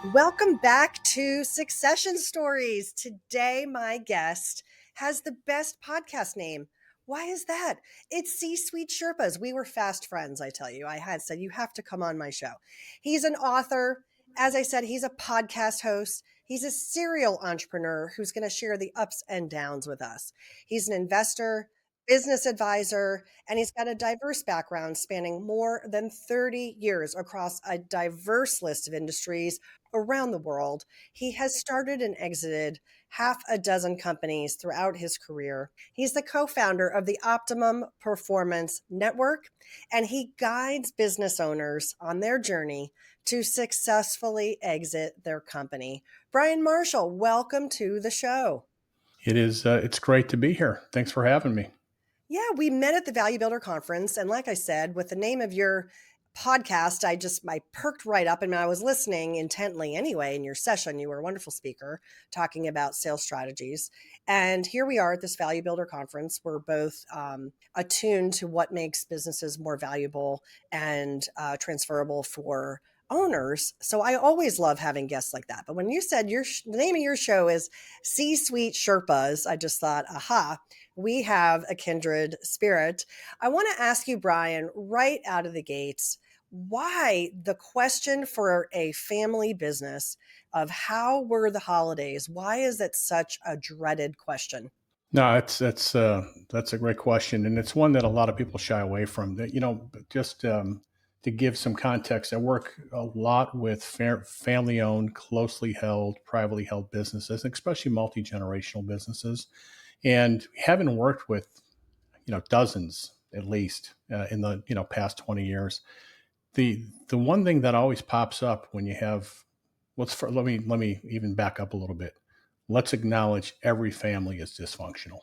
Welcome back to Succession Stories. Today, my guest has the best podcast name. Why is that? It's C Suite Sherpas. We were fast friends, I tell you. I had said, you have to come on my show. He's an author. As I said, he's a podcast host. He's a serial entrepreneur who's going to share the ups and downs with us. He's an investor, business advisor, and he's got a diverse background spanning more than 30 years across a diverse list of industries around the world. He has started and exited half a dozen companies throughout his career. He's the co founder of the Optimum Performance Network, and he guides business owners on their journey to successfully exit their company. Brian Marshall, welcome to the show. It's great to be here. Thanks for having me. Yeah, we met at the Value Builder Conference. And like I said, with the name of your podcast, I perked right up and I was listening intently anyway in your session. You were a wonderful speaker talking about sales strategies. And here we are at this Value Builder Conference. We're both attuned to what makes businesses more valuable and transferable for owners. So I always love having guests like that. But when you said the name of your show is C Suite Sherpas, I just thought, aha, we have a kindred spirit. I want to ask you, Brian, right out of the gates, why the question for a family business of how were the holidays? Why is it such a dreaded question? No, that's a great question, and it's one that a lot of people shy away from. That just to give some context, I work a lot with family-owned, closely held, privately held businesses, especially multi-generational businesses, and having worked with dozens at least in the past 20 years. The one thing that always pops up when you have let me even back up a little bit. Let's acknowledge every family is dysfunctional.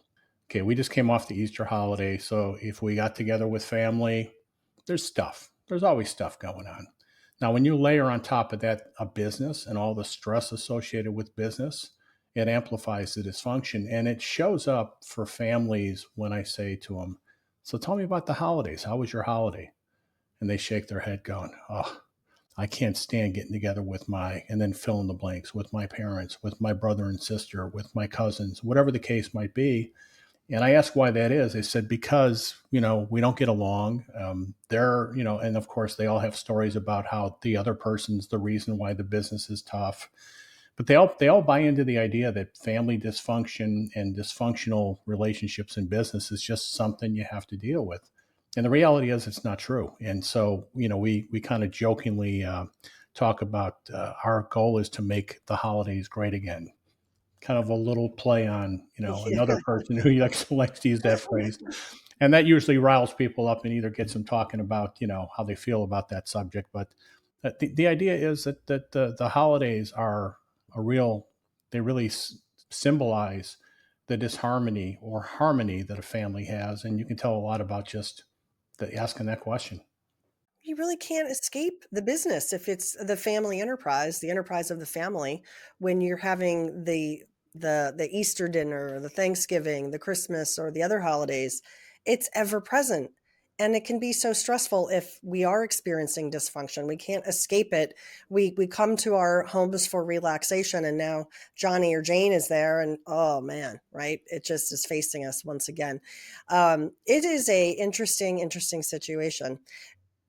Okay, we just came off the Easter holiday, so if we got together with family, there's stuff. There's always stuff going on. Now, when you layer on top of that a business and all the stress associated with business, it amplifies the dysfunction and it shows up for families when I say to them, "So tell me about the holidays. How was your holiday?" And they shake their head going, "Oh, I can't stand getting together with and then fill in the blanks, with my parents, with my brother and sister, with my cousins, whatever the case might be." And I asked why that is. They said, because, we don't get along. And of course, they all have stories about how the other person's the reason why the business is tough. But they all buy into the idea that family dysfunction and dysfunctional relationships in business is just something you have to deal with. And the reality is it's not true. And so, we kind of jokingly talk about our goal is to make the holidays great again. Kind of a little play on, another Yeah. person who likes to use that phrase. And that usually riles people up and either gets them talking about, how they feel about that subject. But the idea is that the holidays are they really symbolize the disharmony or harmony that a family has. And you can tell a lot about just asking that question. You really can't escape the business if it's the family enterprise, the enterprise of the family, when you're having the Easter dinner, the Thanksgiving, the Christmas, or the other holidays. It's ever present. And it can be so stressful if we are experiencing dysfunction. We can't escape it. We come to our homes for relaxation, and now Johnny or Jane is there, and oh man, right? It just is facing us once again. It is a interesting situation.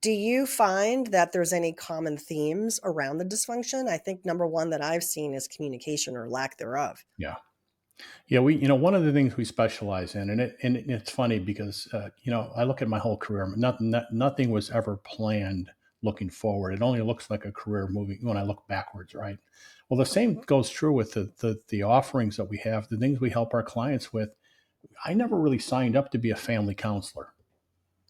Do you find that there's any common themes around the dysfunction? I think number one that I've seen is communication or lack thereof. Yeah. Yeah, one of the things we specialize in, and it's funny because I look at my whole career. Nothing was ever planned looking forward. It only looks like a career moving when I look backwards, right? Well, the same goes true with the offerings that we have, the things we help our clients with. I never really signed up to be a family counselor.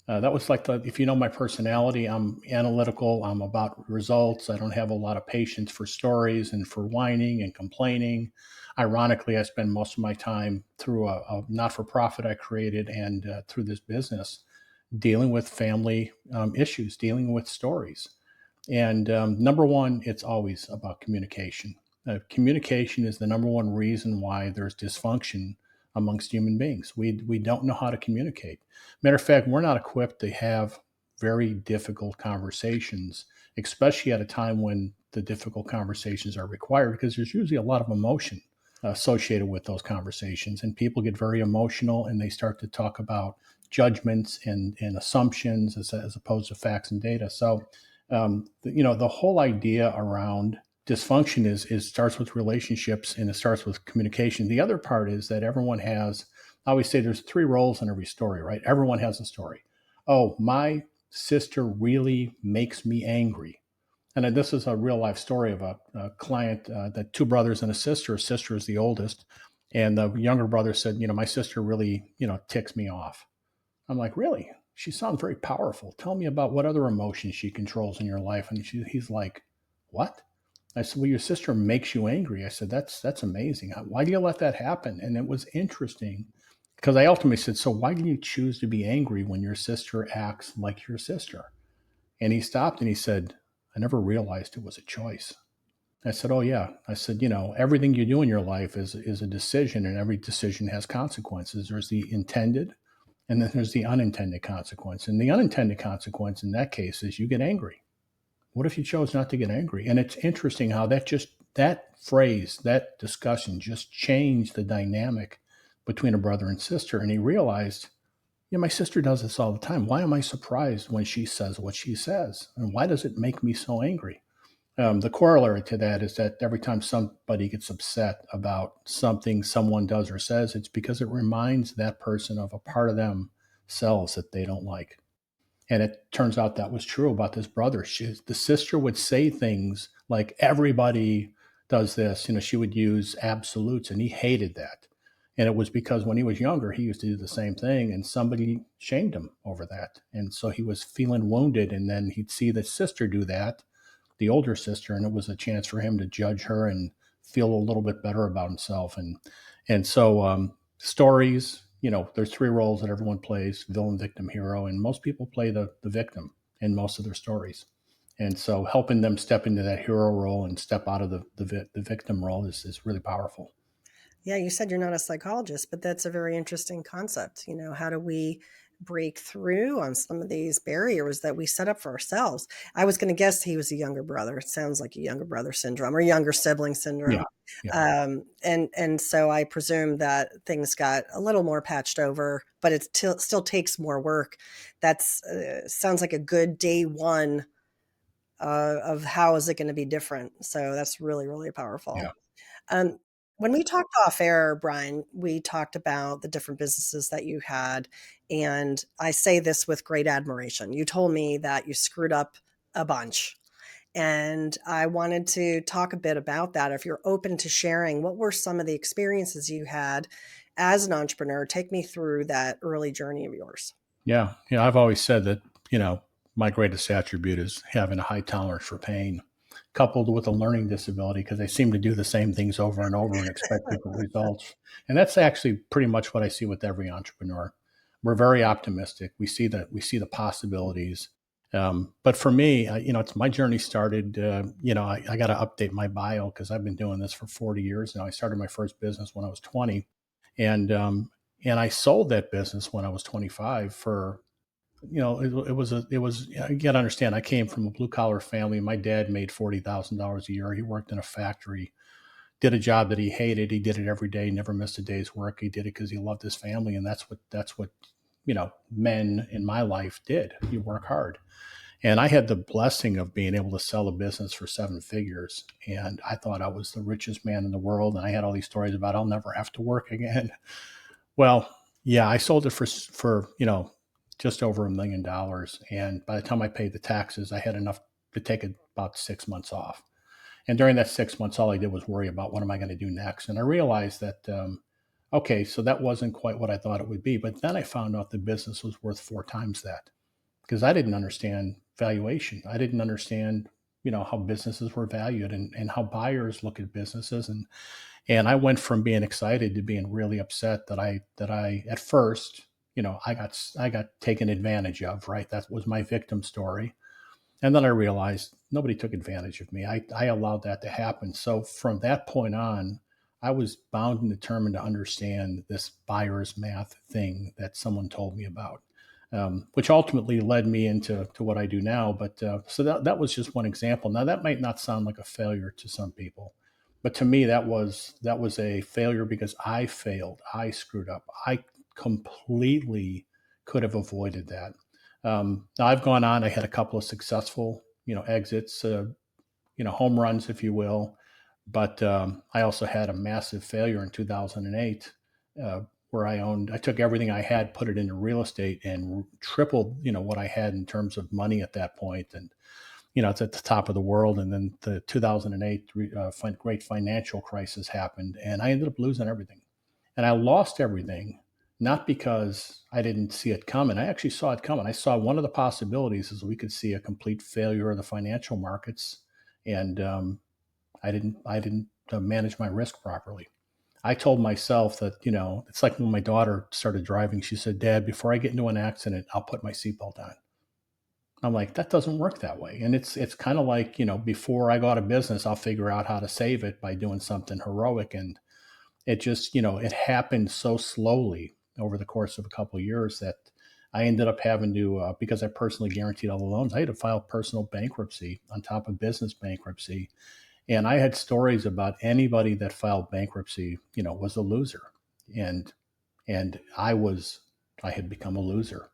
That was like if you know my personality, I'm analytical. I'm about results. I don't have a lot of patience for stories and for whining and complaining. Ironically, I spend most of my time through a not-for-profit I created and through this business dealing with family issues, dealing with stories. And number one, it's always about communication. Communication is the number one reason why there's dysfunction amongst human beings. We don't know how to communicate. Matter of fact, we're not equipped to have very difficult conversations, especially at a time when the difficult conversations are required, because there's usually a lot of emotion associated with those conversations. And people get very emotional and they start to talk about judgments and assumptions as opposed to facts and data. So, the whole idea around dysfunction is starts with relationships and it starts with communication. The other part is that everyone has, I always say there's three roles in every story, right? Everyone has a story. Oh, my sister really makes me angry. And this is a real life story of a client that two brothers and a sister. A sister is the oldest, and the younger brother said, "My sister really, ticks me off." I'm like, "Really? She sounds very powerful. Tell me about what other emotions she controls in your life." And he's like, "What?" I said, "Well, your sister makes you angry." I said, "That's amazing. Why do you let that happen?" And it was interesting because I ultimately said, "So why do you choose to be angry when your sister acts like your sister?" And he stopped and he said, "I never realized it was a choice." I said, "Oh yeah." I said, everything you do in your life is a decision, and every decision has consequences. There's the intended, and then there's the unintended consequence. And the unintended consequence in that case is you get angry. What if you chose not to get angry? And it's interesting how that phrase, that discussion just changed the dynamic between a brother and sister. And he realized, yeah, my sister does this all the time. Why am I surprised when she says what she says? And why does it make me so angry? The corollary to that is that every time somebody gets upset about something someone does or says, it's because it reminds that person of a part of themselves that they don't like. And it turns out that was true about this brother. The sister would say things like, everybody does this. She would use absolutes, and he hated that. And it was because when he was younger, he used to do the same thing, and somebody shamed him over that. And so he was feeling wounded. And then he'd see the sister do that, the older sister, and it was a chance for him to judge her and feel a little bit better about himself. And so stories, there's three roles that everyone plays: villain, victim, hero, and most people play the victim in most of their stories. And so helping them step into that hero role and step out of the victim role is really powerful. Yeah, you said you're not a psychologist, but that's a very interesting concept. How do we break through on some of these barriers that we set up for ourselves? I was going to guess he was a younger brother. It sounds like a younger brother syndrome or younger sibling syndrome. Yeah, yeah, And so I presume that things got a little more patched over, but it still takes more work. That's sounds like a good day one of how is it going to be different. So that's really, really powerful. yeah, Um, when we talked off air, Brian, we talked about the different businesses that you had. And I say this with great admiration. You told me that you screwed up a bunch. And I wanted to talk a bit about that. If you're open to sharing, what were some of the experiences you had as an entrepreneur? Take me through that early journey of yours. yeah. Yeah. I've always said that, my greatest attribute is having a high tolerance for pain, coupled with a learning disability, because they seem to do the same things over and over and expect different results. And that's actually pretty much what I see with every entrepreneur. We're very optimistic. We see the possibilities. But for me, it's my journey started. I got to update my bio because I've been doing this for 40 years now. I started my first business when I was 20, and and I sold that business when I was 25 for, you got to understand, I came from a blue collar family. My dad made $40,000 a year. He worked in a factory, did a job that he hated. He did it every day, never missed a day's work. He did it because he loved his family. And that's what, men in my life did. You work hard. And I had the blessing of being able to sell a business for seven figures. And I thought I was the richest man in the world. And I had all these stories about I'll never have to work again. Well, yeah, I sold it for just over $1 million, and by the time I paid the taxes, I had enough to take about 6 months off. And during that 6 months, all I did was worry about what am I going to do next. And I realized that okay, so that wasn't quite what I thought it would be. But then I found out the business was worth four times that because I didn't understand valuation. I didn't understand how businesses were valued and how buyers look at businesses. And I went from being excited to being really upset that I at first, I got taken advantage of, right? That was my victim story. And then I realized nobody took advantage of me. I allowed that to happen. So from that point on, I was bound and determined to understand this buyer's math thing that someone told me about. which ultimately led me into to what I do now. But so that was just one example. Now that might not sound like a failure to some people, but to me that was a failure because I failed. I screwed up. I completely could have avoided that. Now I've gone on. I had a couple of successful exits, home runs, if you will. But I also had a massive failure in 2008, where I took everything I had, put it into real estate, and tripled, what I had in terms of money at that point. And it's at the top of the world. And then the 2008 great financial crisis happened, and I ended up losing everything. And I lost everything, not because I didn't see it coming. I actually saw it coming. I saw one of the possibilities is we could see a complete failure of the financial markets, and I didn't manage my risk properly. I told myself that it's like when my daughter started driving. She said, "Dad, before I get into an accident, I'll put my seatbelt on." I'm like, that doesn't work that way. And it's kind of like before I go out of business, I'll figure out how to save it by doing something heroic. And it just it happened so slowly over the course of a couple of years that I ended up having to, because I personally guaranteed all the loans, I had to file personal bankruptcy on top of business bankruptcy. And I had stories about anybody that filed bankruptcy, was a loser. And I had become a loser.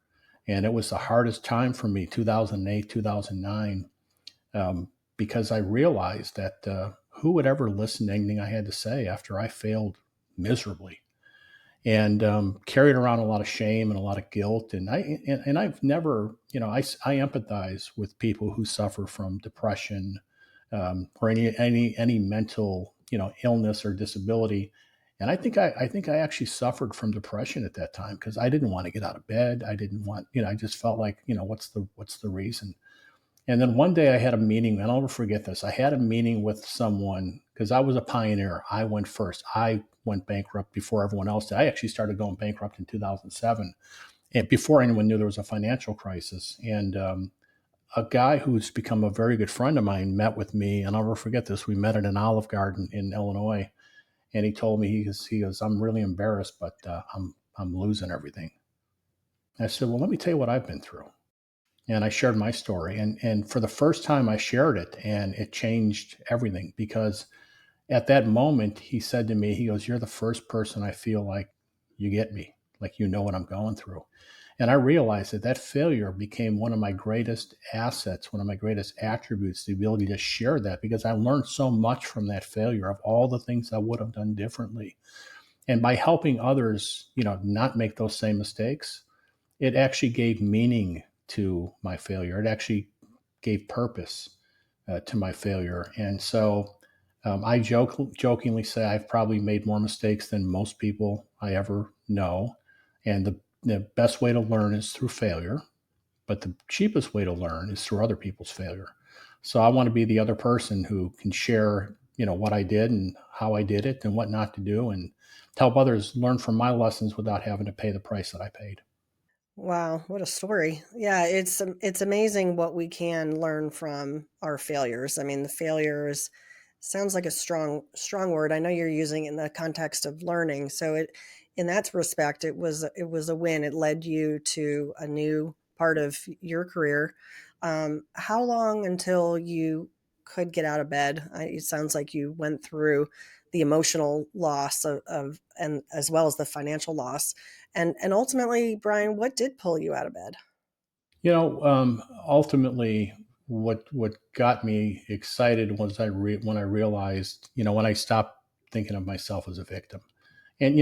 And it was the hardest time for me, 2008, 2009, because I realized that who would ever listen to anything I had to say after I failed miserably, and carried around a lot of shame and a lot of guilt. And I've never, I empathize with people who suffer from depression, or any mental illness or disability. And I think I actually suffered from depression at that time because I didn't want to get out of bed. I didn't want, I just felt like, what's the reason? And then one day I had a meeting, and I'll never forget this. I had a meeting with someone because I was a pioneer. I went first. I went bankrupt before everyone else did. I actually started going bankrupt in 2007, and before anyone knew there was a financial crisis. And a guy who's become a very good friend of mine met with me, and I'll never forget this. We met at an Olive Garden in Illinois, and he told me he goes, "I'm really embarrassed, but I'm losing everything." I said, "Well, let me tell you what I've been through." And I shared my story, and for the first time I shared it, and it changed everything because at that moment he said to me, he goes, "You're the first person I feel like you get me, like what I'm going through." And I realized that that failure became one of my greatest assets, one of my greatest attributes, the ability to share that, because I learned so much from that failure of all the things I would have done differently. And by helping others, not make those same mistakes, it actually gave meaning to my failure. It actually gave purpose to my failure. And so I jokingly say I've probably made more mistakes than most people I ever know. And the best way to learn is through failure, but the cheapest way to learn is through other people's failure. So I want to be the other person who can share, what I did and how I did it and what not to do, and to help others learn from my lessons without having to pay the price that I paid. Wow, what a story. Yeah, it's amazing what we can learn from our failures. I mean, the failures sounds like a strong word. I know you're using it in the context of learning. So it in that respect it was a win. It led you to a new part of your career. How long until you could get out of bed? It sounds like you went through the emotional loss of and as well as the financial loss. And ultimately, Brian, what did pull you out of bed? Ultimately, what got me excited was when I realized, when I stopped thinking of myself as a victim. And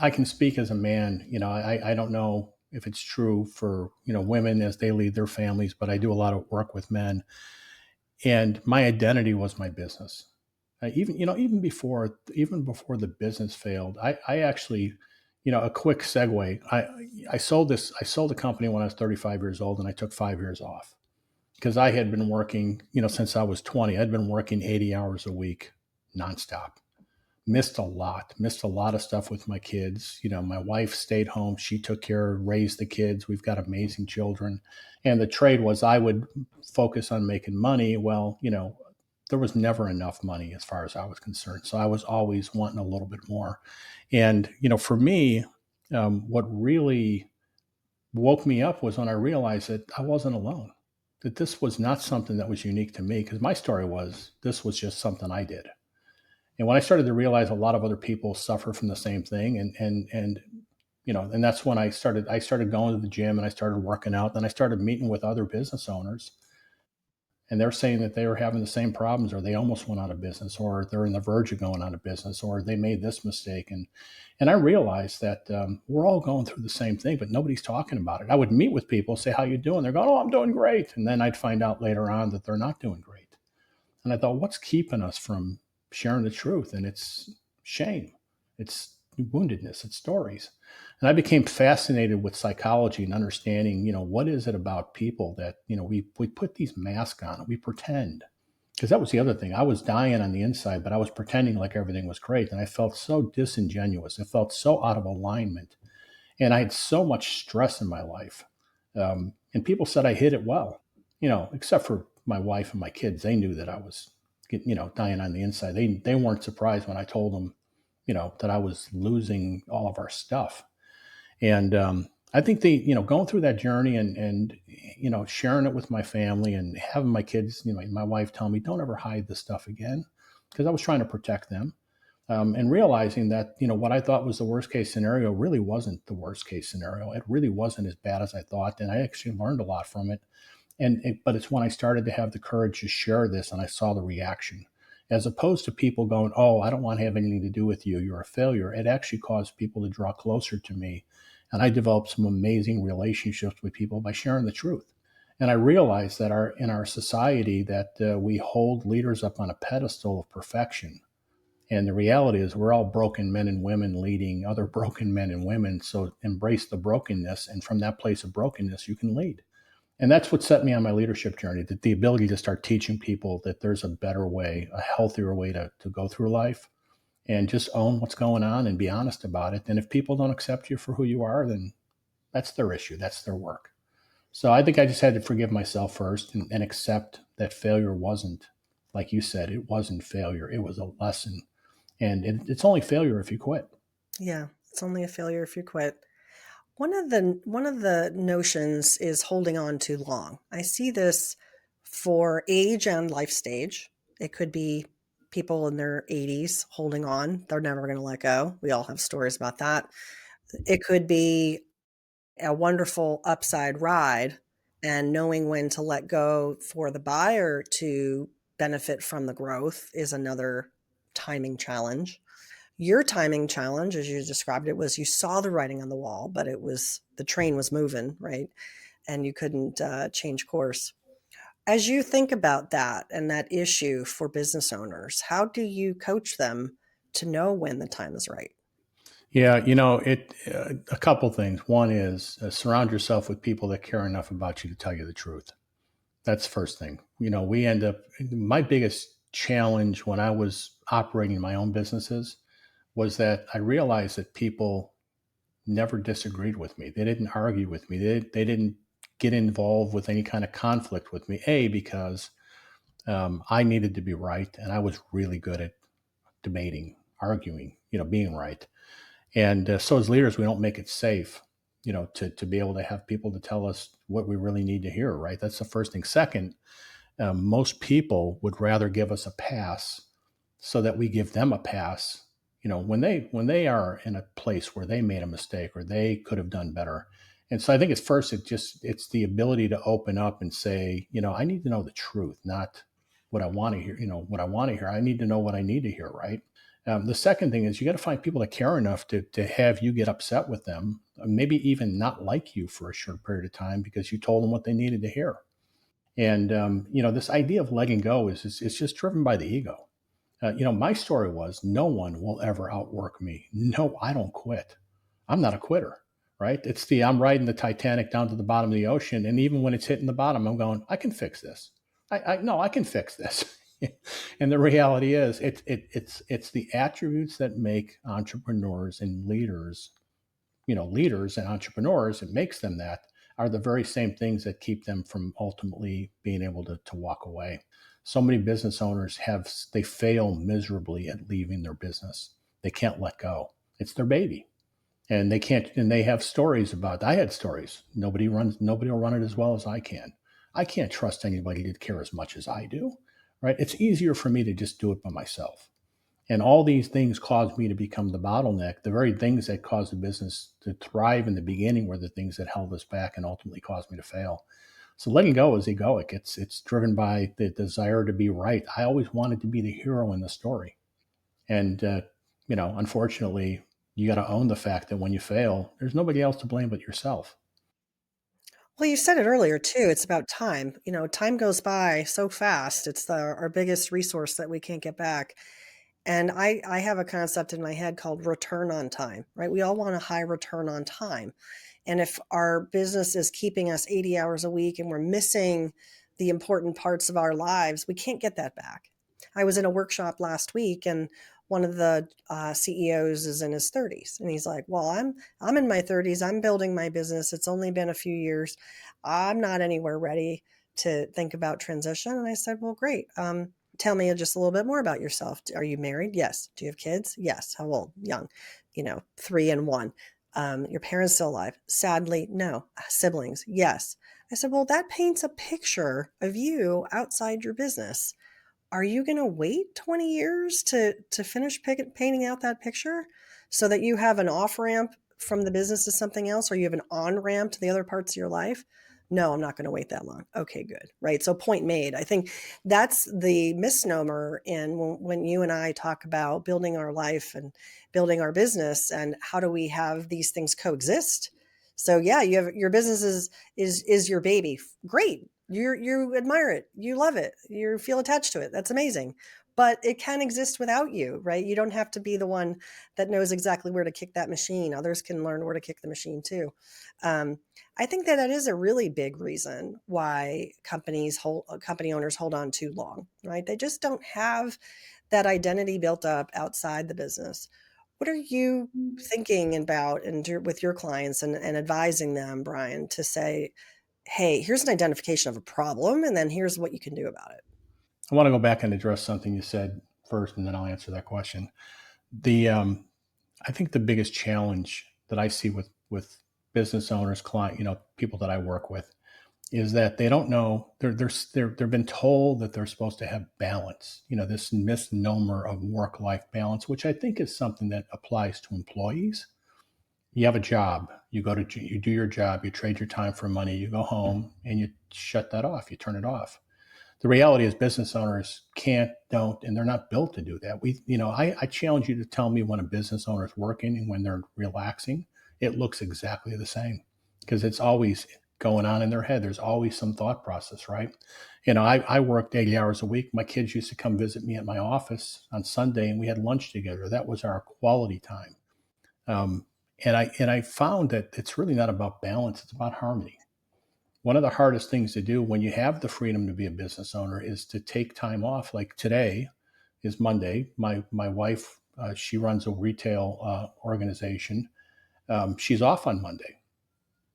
I can speak as a man. I don't know if it's true for women as they lead their families, but I do a lot of work with men, and my identity was my business. Even before the business failed, I actually, a quick segue. I sold a company when I was 35 years old, and I took 5 years off because I had been working, since I was 20. I'd been working 80 hours a week nonstop. Missed a lot of stuff with my kids. My wife stayed home. She took care, raised the kids. We've got amazing children. And the trade was I would focus on making money. Well, there was never enough money as far as I was concerned. So I was always wanting a little bit more. And, for me, what really woke me up was when I realized that I wasn't alone, that this was not something that was unique to me, because my story was this was just something I did. And when I started to realize a lot of other people suffer from the same thing, and that's when I started going to the gym and I started working out. Then I started meeting with other business owners, and they're saying that they were having the same problems, or they almost went out of business, or they're in the verge of going out of business, or they made this mistake. And I realized that we're all going through the same thing, but nobody's talking about it. I would meet with people, say, how you doing? They're going, oh, I'm doing great. And then I'd find out later on that they're not doing great. And I thought, what's keeping us from sharing the truth? And it's shame, it's woundedness, it's stories. And I became fascinated with psychology and understanding, what is it about people that, we put these masks on, we pretend. Because that was the other thing. I was dying on the inside, but I was pretending like everything was great. And I felt so disingenuous. I felt so out of alignment. And I had so much stress in my life. And people said I hid it well, except for my wife and my kids. They knew that I was, dying on the inside. They weren't surprised when I told them, that I was losing all of our stuff. And I think going through that journey and sharing it with my family and having my kids, my wife tell me, don't ever hide this stuff again, because I was trying to protect them. And realizing that what I thought was the worst case scenario really wasn't the worst case scenario. It really wasn't as bad as I thought, and I actually learned a lot from it. But it's when I started to have the courage to share this, and I saw the reaction, as opposed to people going, "Oh, I don't want to have anything to do with you. You're a failure." It actually caused people to draw closer to me, and I developed some amazing relationships with people by sharing the truth. And I realized that in our society that we hold leaders up on a pedestal of perfection, and the reality is, we're all broken men and women leading other broken men and women. So embrace the brokenness. And from that place of brokenness, you can lead. And that's what set me on my leadership journey, that the ability to start teaching people that there's a better way, a healthier way to go through life, and just own what's going on and be honest about it. And if people don't accept you for who you are, then that's their issue. That's their work. So I think I just had to forgive myself first, and accept that failure wasn't, like you said, it wasn't failure. It was a lesson, and it's only failure if you quit. Yeah, it's only a failure if you quit. One of the notions is holding on too long. I see this for age and life stage. It could be people in their 80s holding on. They're never going to let go. We all have stories about that. It could be a wonderful upside ride, and knowing when to let go for the buyer to benefit from the growth is another timing challenge. Your timing challenge, as you described it, was you saw the writing on the wall, but it was the train was moving, right? And you couldn't change course. As you think about that and that issue for business owners, how do you coach them to know when the time is right? Yeah, a couple things. One is surround yourself with people that care enough about you to tell you the truth. That's the first thing. We end up, my biggest challenge when I was operating my own businesses was that I realized that people never disagreed with me. They didn't argue with me. They didn't get involved with any kind of conflict with me. Because I needed to be right, and I was really good at debating, arguing, being right. And so as leaders, we don't make it safe, to be able to have people to tell us what we really need to hear, right? That's the first thing. Second, most people would rather give us a pass so that we give them a pass, when they are in a place where they made a mistake or they could have done better. And so I think it's the ability to open up and say, I need to know the truth, not what I want to hear. What I want to hear, I need to know what I need to hear, right? The second thing is, you got to find people that care enough to have you get upset with them, maybe even not like you for a short period of time because you told them what they needed to hear. And this idea of letting go is just driven by the ego. My story was, no one will ever outwork me. No, I don't quit. I'm not a quitter, right? I'm riding the Titanic down to the bottom of the ocean, and even when it's hitting the bottom, I'm going, I can fix this. No, I can fix this. And the reality is, it's the attributes that make entrepreneurs and leaders and entrepreneurs, it makes them that, are the very same things that keep them from ultimately being able to walk away. So many business owners they fail miserably at leaving their business. They can't let go. It's their baby. And they can't, and they have stories about, I had stories. Nobody will run it as well as I can. I can't trust anybody to care as much as I do, right? It's easier for me to just do it by myself. And all these things caused me to become the bottleneck. The very things that caused the business to thrive in the beginning were the things that held us back and ultimately caused me to fail. So letting go is egoic. It's driven by the desire to be right. I always wanted to be the hero in the story, and unfortunately, you got to own the fact that when you fail, there's nobody else to blame but yourself. Well, you said it earlier too. It's about time. Time goes by so fast. It's our biggest resource that we can't get back. And I have a concept in my head called return on time, right? We all want a high return on time. And if our business is keeping us 80 hours a week and we're missing the important parts of our lives, we can't get that back. I was in a workshop last week, and one of the CEOs is in his 30s, and he's like, "Well, I'm in my 30s. I'm building my business. It's only been a few years. I'm not anywhere ready to think about transition." And I said, "Well, great. Tell me just a little bit more about yourself. Are you married? Yes. Do you have kids? Yes. How old? Young. 3 and 1. Your parents still alive? Sadly, no. Siblings? Yes." I said, "Well, that paints a picture of you outside your business. Are you going to wait 20 years to finish painting out that picture so that you have an off ramp from the business to something else, or you have an on ramp to the other parts of your life?" No, I'm not going to wait that long. Okay, good. Right. So, point made. I think that's the misnomer in when you and I talk about building our life and building our business, and how do we have these things coexist. So yeah, you have your business is your baby. Great. You admire it, you love it, you feel attached to it. That's amazing. But it can exist without you, right? You don't have to be the one that knows exactly where to kick that machine. Others can learn where to kick the machine too. Um, I think that is a really big reason why company owners hold on too long, right? They just don't have that identity built up outside the business. What are you thinking about and with your clients and advising them, Brian, to say, "Hey, here's an identification of a problem, and then here's what you can do about it." I want to go back and address something you said first, and then I'll answer that question. The I think the biggest challenge that I see with business owners, client, people that I work with, is that they don't know they've been told that they're supposed to have balance. This misnomer of work life balance, which I think is something that applies to employees. You have a job, you do your job, you trade your time for money, you go home and you shut that off, you turn it off. The reality is business owners can't, don't, and they're not built to do that. I challenge you to tell me when a business owner is working and when they're relaxing. It looks exactly the same because it's always going on in their head. There's always some thought process, right? I worked 80 hours a week. My kids used to come visit me at my office on Sunday, and we had lunch together. That was our quality time. Um, and I found that it's really not about balance; it's about harmony. One of the hardest things to do when you have the freedom to be a business owner is to take time off. Like today is Monday. My wife, she runs a retail organization. She's off on Monday.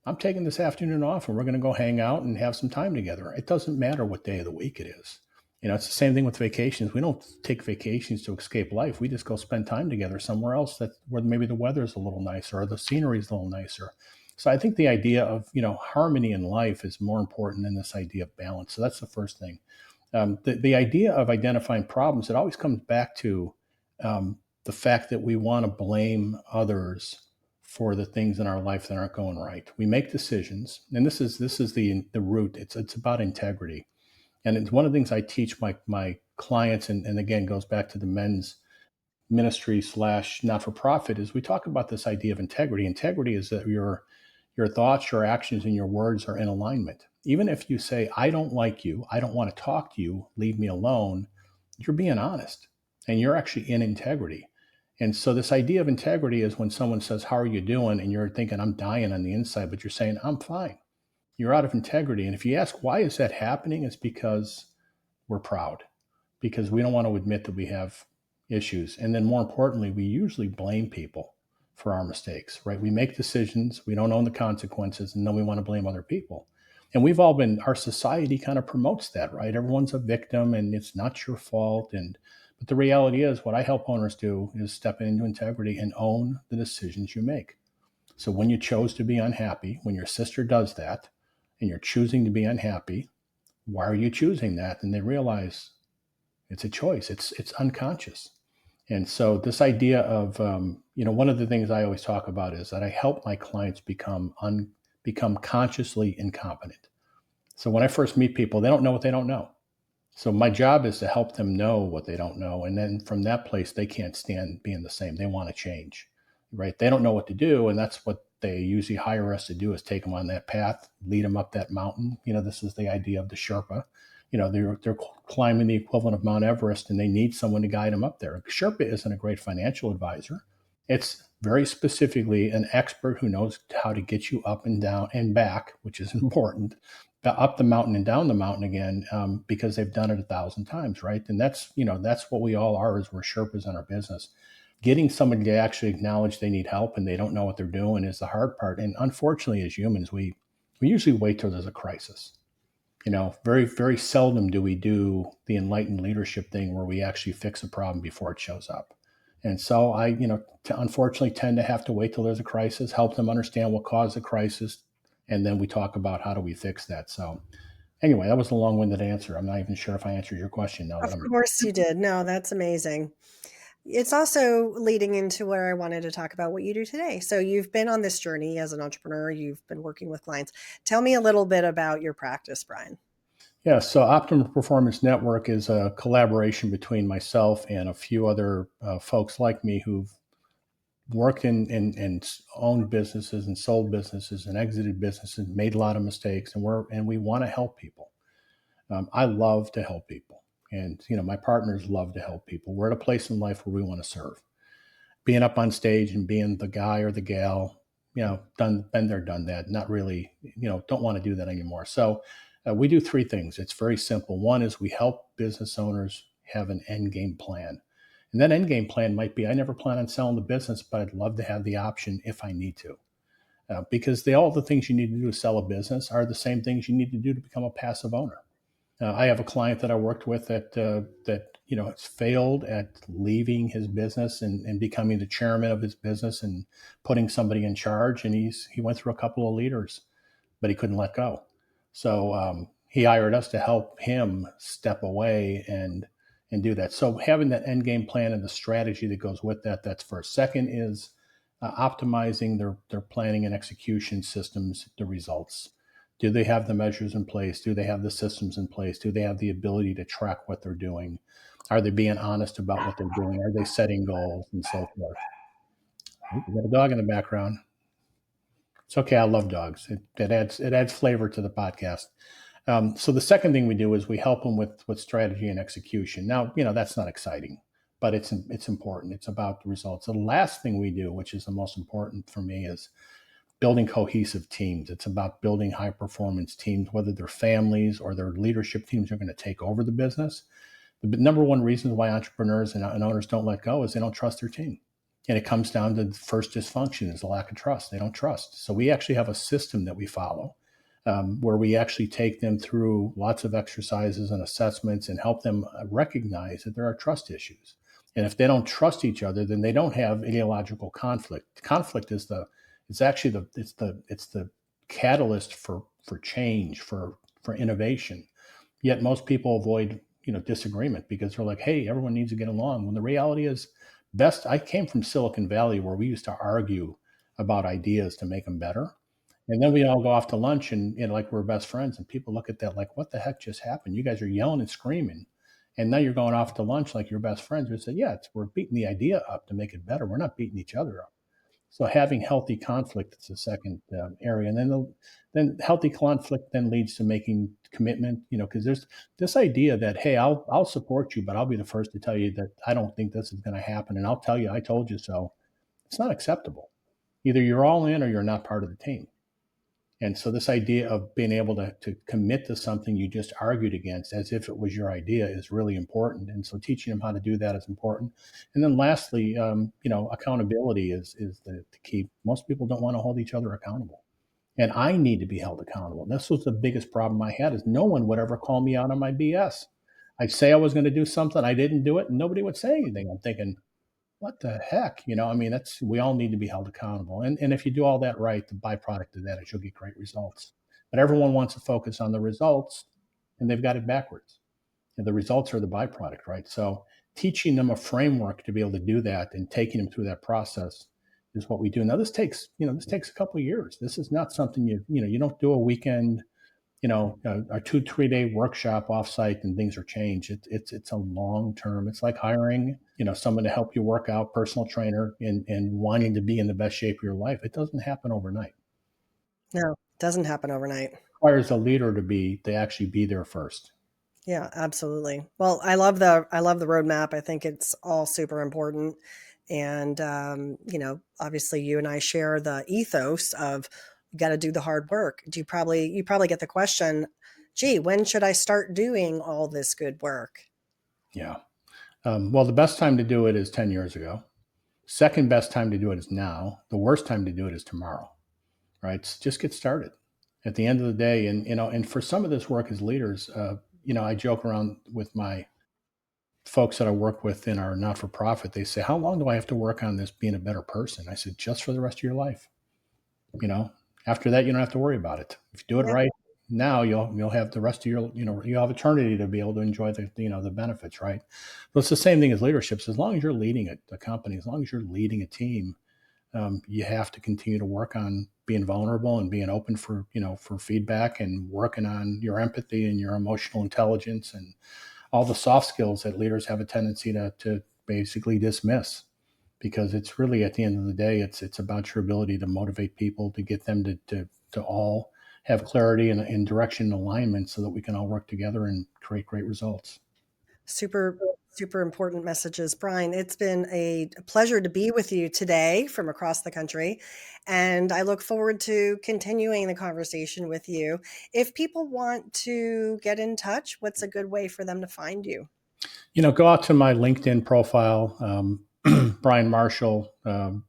I'm taking this afternoon off, and we're going to go hang out and have some time together. It doesn't matter what day of the week it is. It's the same thing with vacations. We don't take vacations to escape life. We just go spend time together somewhere else where maybe the weather's a little nicer or the scenery's a little nicer. So I think the idea of harmony in life is more important than this idea of balance. So that's the first thing. The idea of identifying problems, it always comes back to the fact that we want to blame others for the things in our life that aren't going right. We make decisions, and this is the root. It's about integrity, and it's one of the things I teach my clients, and again goes back to the men's ministry slash not for profit. Is we talk about this idea of integrity. Integrity is that your thoughts, your actions, and your words are in alignment. Even if you say, "I don't like you, I don't want to talk to you, leave me alone," you're being honest, and you're actually in integrity. And so this idea of integrity is when someone says, "How are you doing?" and you're thinking, "I'm dying on the inside," but you're saying, "I'm fine." You're out of integrity. And if you ask why is that happening, it's because we're proud, because we don't want to admit that we have issues. And then more importantly, we usually blame people for our mistakes, right? We make decisions, we don't own the consequences, and then we want to blame other people. And our society kind of promotes that, right? Everyone's a victim and it's not your fault. But the reality is, what I help owners do is step into integrity and own the decisions you make. So when you chose to be unhappy, when your sister does that and you're choosing to be unhappy, why are you choosing that? And they realize it's a choice. It's unconscious. And so this idea of one of the things I always talk about is that I help my clients become consciously incompetent. So when I first meet people, they don't know what they don't know. So my job is to help them know what they don't know, and then from that place, they can't stand being the same. They want to change, right? They don't know what to do, and that's what they usually hire us to do: is take them on that path, lead them up that mountain. This is the idea of the Sherpa. They're climbing the equivalent of Mount Everest, and they need someone to guide them up there. Sherpa isn't a great financial advisor. It's very specifically an expert who knows how to get you up and down and back, which is important, up the mountain and down the mountain again, because they've done it 1,000 times, right? And that's what we all are, is we're Sherpas in our business. Getting somebody to actually acknowledge they need help and they don't know what they're doing is the hard part. And unfortunately, as humans, we usually wait till there's a crisis. Very, very seldom do we do the enlightened leadership thing where we actually fix a problem before it shows up. And so unfortunately tend to have to wait till there's a crisis, help them understand what caused the crisis, and then we talk about how do we fix that. So anyway, that was a long-winded answer. I'm not even sure if I answered your question now that Of I'm. course you did. No, that's amazing. It's also leading into where I wanted to talk about what you do today. So you've been on this journey as an entrepreneur, you've been working with clients. Tell me a little bit about your practice, Brian. Yeah, so Optimal Performance Network is a collaboration between myself and a few other folks like me who've worked and owned businesses and sold businesses and exited businesses, made a lot of mistakes, and we want to help people. I love to help people, and my partners love to help people. We're at a place in life where we want to serve. Being up on stage and being the guy or the gal, been there, done that. Not really, don't want to do that anymore. So we do three things. It's very simple. One is we help business owners have an end game plan. And that end game plan might be, I never plan on selling the business, but I'd love to have the option if I need to. Because all the things you need to do to sell a business are the same things you need to do to become a passive owner. I have a client that I worked with that has failed at leaving his business and becoming the chairman of his business and putting somebody in charge. And he went through a couple of leaders, but he couldn't let go. So he hired us to help him step away and do that. So having that end game plan and the strategy that goes with that, that's first. Second is optimizing their planning and execution systems, the results. Do they have the measures in place? Do they have the systems in place? Do they have the ability to track what they're doing? Are they being honest about what they're doing? Are they setting goals and so forth? We got a dog in the background. It's okay. I love dogs. It adds flavor to the podcast. So the second thing we do is we help them with strategy and execution. Now, that's not exciting, but it's important. It's about the results. The last thing we do, which is the most important for me, is building cohesive teams. It's about building high performance teams, whether they're families or their leadership teams are going to take over the business. The number one reason why entrepreneurs and owners don't let go is they don't trust their team. And it comes down to the first dysfunction is a lack of trust. They don't trust. So we actually have a system that we follow where we actually take them through lots of exercises and assessments and help them recognize that there are trust issues. And if they don't trust each other, then they don't have ideological conflict. Conflict is it's the catalyst for change, for innovation. Yet most people avoid disagreement because they're like, hey, everyone needs to get along. When the reality is, I came from Silicon Valley where we used to argue about ideas to make them better. And then we all go off to lunch and like we're best friends, and people look at that like, what the heck just happened? You guys are yelling and screaming. And now you're going off to lunch like your best friends. We said, yeah, we're beating the idea up to make it better. We're not beating each other up. So having healthy conflict is the second area, and then healthy conflict then leads to making commitment. Because there's this idea that, hey, I'll support you, but I'll be the first to tell you that I don't think this is going to happen, and I'll tell you I told you so. It's not acceptable. Either you're all in or you're not part of the team. And so this idea of being able to commit to something you just argued against as if it was your idea is really important. And so teaching them how to do that is important. And then lastly, accountability is the key. Most people don't want to hold each other accountable. And I need to be held accountable. This was the biggest problem I had is no one would ever call me out on my BS. I'd say I was going to do something, I didn't do it, and nobody would say anything. I'm thinking, what the heck? I mean, we all need to be held accountable. And if you do all that right, the byproduct of that is you'll get great results. But everyone wants to focus on the results, and they've got it backwards. And the results are the byproduct, right? So teaching them a framework to be able to do that and taking them through that process is what we do. Now this takes a couple of years. This is not something you don't do a weekend, a 2-3 day workshop offsite and things are changed. It's a long term. It's like hiring, someone to help you work out, personal trainer, and wanting to be in the best shape of your life. It doesn't happen overnight. No, doesn't happen overnight. It requires a leader to actually be there first. Yeah, absolutely. Well, I love the roadmap. I think it's all super important. And obviously you and I share the ethos of you got to do the hard work. You probably get the question, gee, when should I start doing all this good work? Yeah. Well, the best time to do it is 10 years ago. Second best time to do it is now. The worst time to do it is tomorrow, right? Just get started at the end of the day. And for some of this work as leaders, I joke around with my folks that I work with in our not for profit. They say, how long do I have to work on this being a better person? I said, just for the rest of your life. You know, After that, you don't have to worry about it. If you do it Yeah. right now, you'll have the rest of you'll have eternity to be able to enjoy the benefits, right? But it's the same thing as leadership. So as long as you're leading a company, as long as you're leading a team, you have to continue to work on being vulnerable and being open for feedback and working on your empathy and your emotional intelligence and all the soft skills that leaders have a tendency to basically dismiss, because it's really, at the end of the day, it's about your ability to motivate people, to get them to all have clarity and direction and alignment so that we can all work together and create great results. Super, super important messages. Brian, it's been a pleasure to be with you today from across the country. And I look forward to continuing the conversation with you. If people want to get in touch, what's a good way for them to find you? Go out to my LinkedIn profile, Brian Marshall. I'm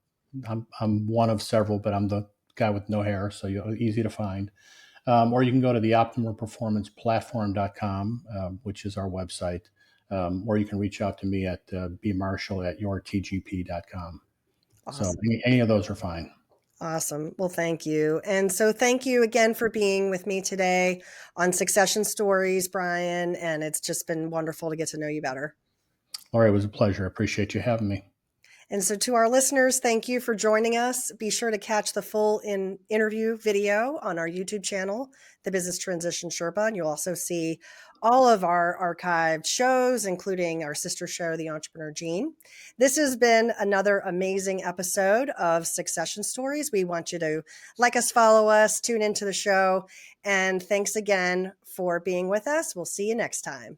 one of several, but I'm the guy with no hair, so easy to find. Or you can go to the optimalperformanceplatform.com, which is our website, or you can reach out to me at bmarshall@yourtgp.com. So Awesome. any of those are fine. Awesome. Well, thank you. And so thank you again for being with me today on Succession Stories, Brian. And it's just been wonderful to get to know you better. Laurie, it was a pleasure. I appreciate you having me. And so, to our listeners, thank you for joining us. Be sure to catch the full interview video on our YouTube channel, The Business Transition Sherpa. And you'll also see all of our archived shows, including our sister show, The Entrepreneur Gene. This has been another amazing episode of Succession Stories. We want you to like us, follow us, tune into the show. And thanks again for being with us. We'll see you next time.